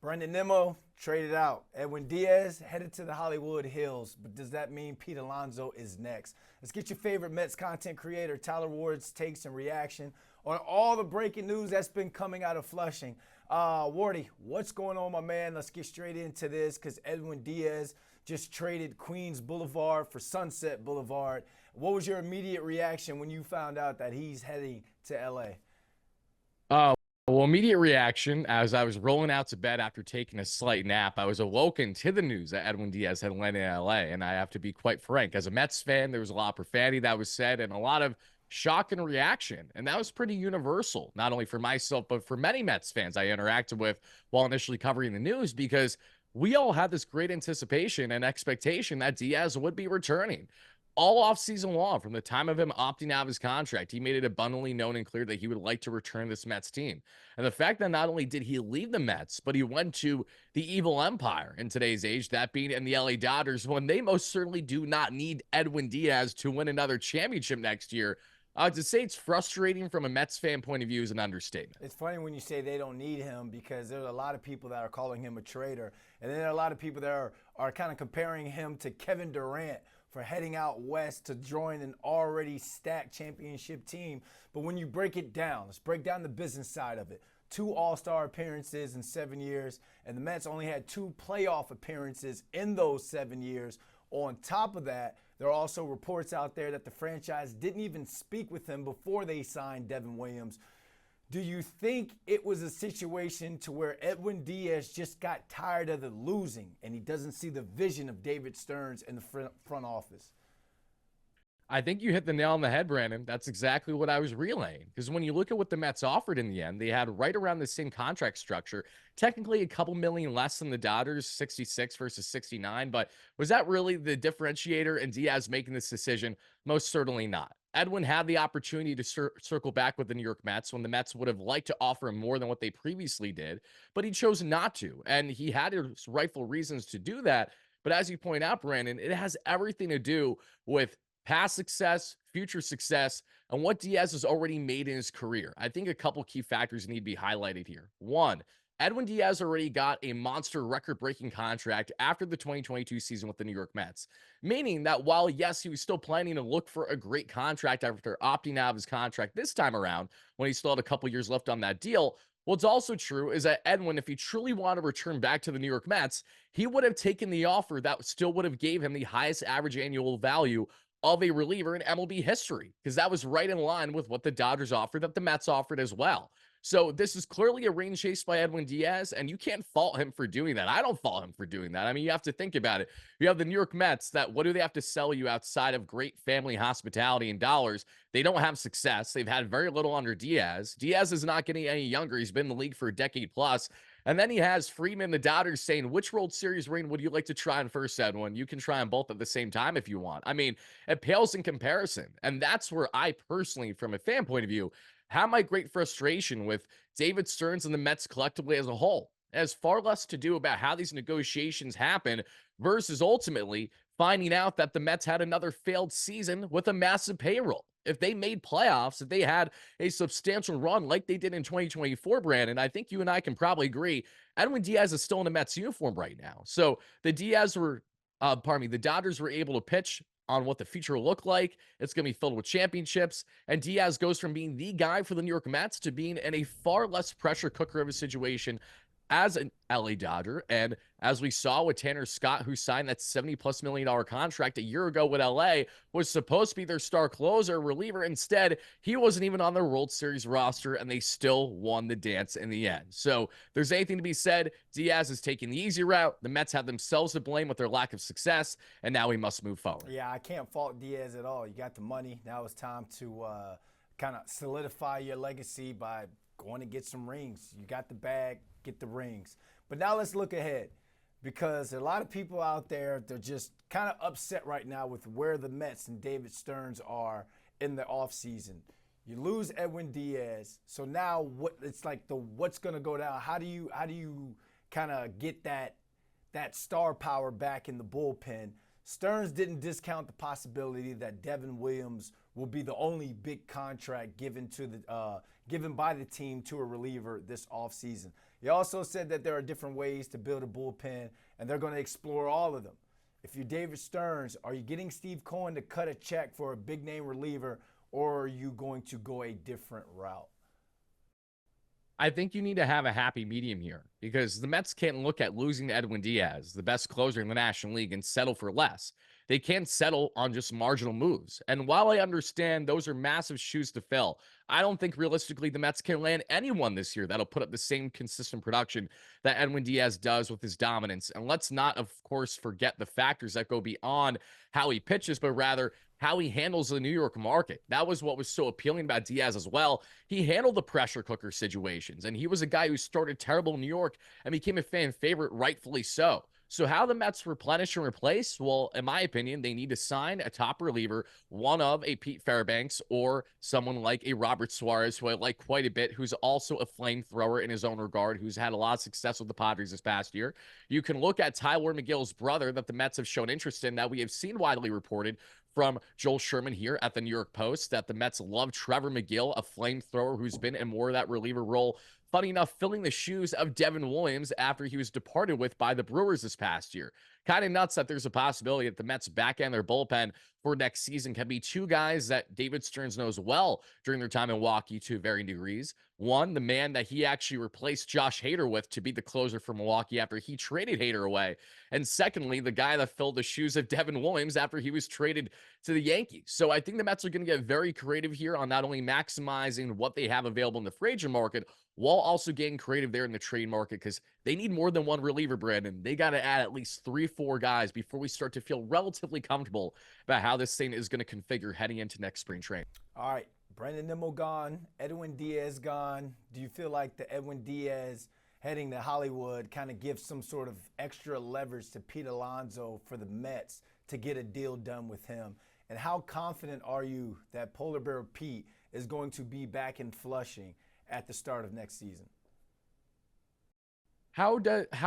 Brendan Nimmo traded out. Edwin Diaz headed to the Hollywood Hills. But does that mean Pete Alonso is next? Let's get your favorite Mets content creator, Tyler Ward's takes and reaction on all the breaking news that's been coming out of Flushing. Wardy, what's going on, my man? Let's get straight into this because Edwin Diaz just traded Queens Boulevard for Sunset Boulevard. What was your immediate reaction when you found out that he's heading to L.A.? Well, immediate reaction as I was rolling out to bed after taking a slight nap, I was awoken to the news that Edwin Diaz had landed in LA. And I have to be quite frank, as a Mets fan, there was a lot of profanity that was said and a lot of shock and reaction. And that was pretty universal, not only for myself, but for many Mets fans I interacted with while initially covering the news, because we all had this great anticipation and expectation that Diaz would be returning. All offseason long, from the time of him opting out of his contract, he made it abundantly known and clear that he would like to return this Mets team. And the fact that not only did he leave the Mets, but he went to the evil empire in today's age, that being in the LA Dodgers, when they most certainly do not need Edwin Diaz to win another championship next year. To say it's frustrating from a Mets fan point of view is an understatement. It's funny when you say they don't need him because there's a lot of people that are calling him a traitor. And then there are a lot of people that are kind of comparing him to Kevin Durant for heading out west to join an already stacked championship team. But when you break it down, let's break down the business side of it. 2 All-Star appearances in 7 years, and the Mets only had 2 playoff appearances in those 7 years. On top of that, there are also reports out there that the franchise didn't even speak with him before they signed Devin Williams. Do you think it was a situation to where Edwin Diaz just got tired of the losing and he doesn't see the vision of David Stearns in the front office? I think you hit the nail on the head, Brandon. That's exactly what I was relaying. Because when you look at what the Mets offered in the end, they had right around the same contract structure, technically a couple million less than the Dodgers, 66 versus 69. But was that really the differentiator in Diaz making this decision? Most certainly not. Edwin had the opportunity to circle back with the New York Mets when the Mets would have liked to offer him more than what they previously did, but he chose not to. And he had his rightful reasons to do that. But as you point out, Brandon, it has everything to do with past success, future success, and what Diaz has already made in his career. I think a couple key factors need to be highlighted here. One, Edwin Diaz already got a monster record-breaking contract after the 2022 season with the New York Mets, meaning that while, yes, he was still planning to look for a great contract after opting out of his contract this time around, when he still had a couple years left on that deal, what's also true is that Edwin, if he truly wanted to return back to the New York Mets, he would have taken the offer that still would have gave him the highest average annual value of a reliever in MLB history, because that was right in line with what the Dodgers offered, that the Mets offered as well. So this is clearly a rain chase by Edwin Diaz, and you can't fault him for doing that. I don't fault him for doing that. I mean, you have to think about it. You have the New York Mets that, what do they have to sell you outside of great family hospitality and dollars? They don't have success. They've had very little under Diaz. Diaz is not getting any younger. He's been in the league for a decade plus. And then he has Freeman, the Dodgers, saying, which World Series ring would you like to try on first, Edwin? You can try on both at the same time if you want. I mean, it pales in comparison. And that's where I personally, from a fan point of view, have my great frustration with David Stearns and the Mets collectively as a whole. It has far less to do about how these negotiations happen versus ultimately finding out that the Mets had another failed season with a massive payroll. If they made playoffs, if they had a substantial run like they did in 2024, Brandon, I think you and I can probably agree, Edwin Diaz is still in a Mets uniform right now. So the Dodgers were able to pitch on what the future will look like. It's going to be filled with championships. And Diaz goes from being the guy for the New York Mets to being in a far less pressure cooker of a situation as an LA Dodger. And as we saw with Tanner Scott, who signed that $70+ million contract a year ago with LA, was supposed to be their star closer, reliever. Instead, he wasn't even on their World Series roster, and they still won the dance in the end. So there's anything to be said. Diaz is taking the easy route. The Mets have themselves to blame with their lack of success, and now we must move forward. Yeah, I can't fault Diaz at all. You got the money. Now it's time to kind of solidify your legacy by going to get some rings. You got the bag, get the rings. But now let's look ahead, because a lot of people out there, they're just kind of upset right now with where the Mets and David Stearns are in the offseason. You lose Edwin Diaz, so now what's going to go down? How do you kind of get that star power back in the bullpen? Stearns didn't discount the possibility that Devin Williams will be the only big contract given by the team to a reliever this offseason. He also said that there are different ways to build a bullpen, and they're going to explore all of them. If you're David Stearns, are you getting Steve Cohen to cut a check for a big-name reliever, or are you going to go a different route? I think you need to have a happy medium here because the Mets can't look at losing to Edwin Diaz, the best closer in the National League, and settle for less. They can't settle on just marginal moves. And while I understand those are massive shoes to fill, I don't think realistically the Mets can land anyone this year that'll put up the same consistent production that Edwin Diaz does with his dominance. And let's not, of course, forget the factors that go beyond how he pitches, but rather how he handles the New York market. That was what was so appealing about Diaz as well. He handled the pressure cooker situations, and he was a guy who started terrible in New York and became a fan favorite, rightfully so. So how the Mets replenish and replace? Well, in my opinion, they need to sign a top reliever, one of a Pete Fairbanks or someone like a Robert Suarez, who I like quite a bit, who's also a flamethrower in his own regard, who's had a lot of success with the Padres this past year. You can look at Tyler McGill's brother that the Mets have shown interest in, that we have seen widely reported from Joel Sherman here at the New York Post, that the Mets love Trevor McGill, a flamethrower who's been in more of that reliever role. Funny enough, filling the shoes of Devin Williams after he was departed with by the Brewers this past year. Kind of nuts that there's a possibility that the Mets back end their bullpen for next season can be two guys that David Stearns knows well during their time in Milwaukee to varying degrees. One, the man that he actually replaced Josh Hader with to be the closer for Milwaukee after he traded Hader away. And secondly, the guy that filled the shoes of Devin Williams after he was traded to the Yankees. So I think the Mets are going to get very creative here on not only maximizing what they have available in the free agent market, while also getting creative there in the trade market, because they need more than one reliever, Brandon. They got to add at least 3-4 guys before we start to feel relatively comfortable about how this thing is going to configure heading into next spring training. All right, Brandon Nimmo gone, Edwin Diaz gone. Do you feel like the Edwin Diaz heading to Hollywood kind of gives some sort of extra leverage to Pete Alonso for the Mets to get a deal done with him? And how confident are you that Polar Bear Pete is going to be back in Flushing at the start of next season? How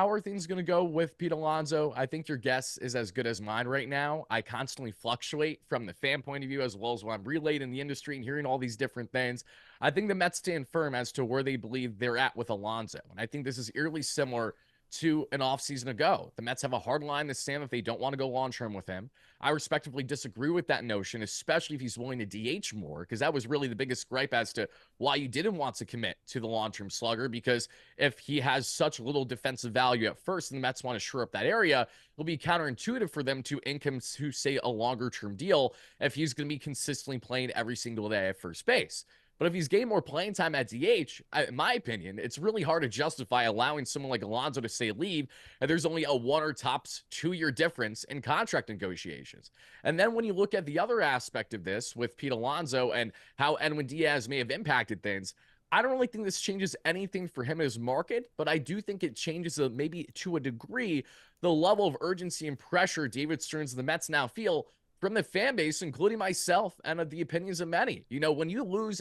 are things going to go with Pete Alonso? I think your guess is as good as mine right now. I constantly fluctuate from the fan point of view as well as when I'm relayed in the industry and hearing all these different things. I think the Mets stand firm as to where they believe they're at with Alonso. And I think this is eerily similar to an offseason ago. The Mets have a hard line to stand if they don't want to go long-term with him. I respectively disagree with that notion, especially if he's willing to DH more, because that was really the biggest gripe as to why you didn't want to commit to the long-term slugger, because if he has such little defensive value at first and the Mets want to shore up that area, it'll be counterintuitive for them to income to, say, a longer-term deal if he's going to be consistently playing every single day at first base. But if he's getting more playing time at DH, in my opinion, it's really hard to justify allowing someone like Alonso to say leave, and there's only a 1 or tops 2-year difference in contract negotiations. And then when you look at the other aspect of this with Pete Alonso and how Edwin Diaz may have impacted things, I don't really think this changes anything for him in his market, but I do think it changes maybe to a degree the level of urgency and pressure David Stearns and the Mets now feel from the fan base, including myself and the opinions of many. You know, when you lose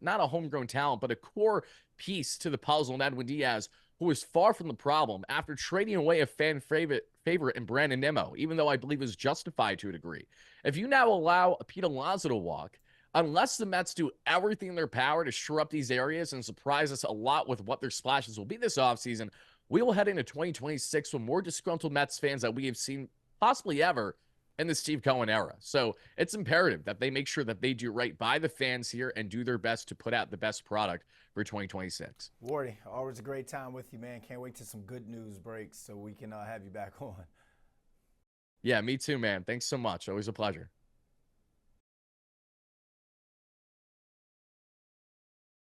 not a homegrown talent, but a core piece to the puzzle in Edwin Diaz, who is far from the problem after trading away a fan favorite in Brandon Nimmo, even though I believe is justified to a degree. If you now allow Pete Alonso to walk, unless the Mets do everything in their power to shore up these areas and surprise us a lot with what their splashes will be this offseason, we will head into 2026 with more disgruntled Mets fans that we have seen possibly ever in the Steve Cohen era. So it's imperative that they make sure that they do right by the fans here and do their best to put out the best product for 2026. Wardy, always a great time with you, man. Can't wait till some good news breaks so we can have you back on. Yeah, me too, man. Thanks so much. Always a pleasure.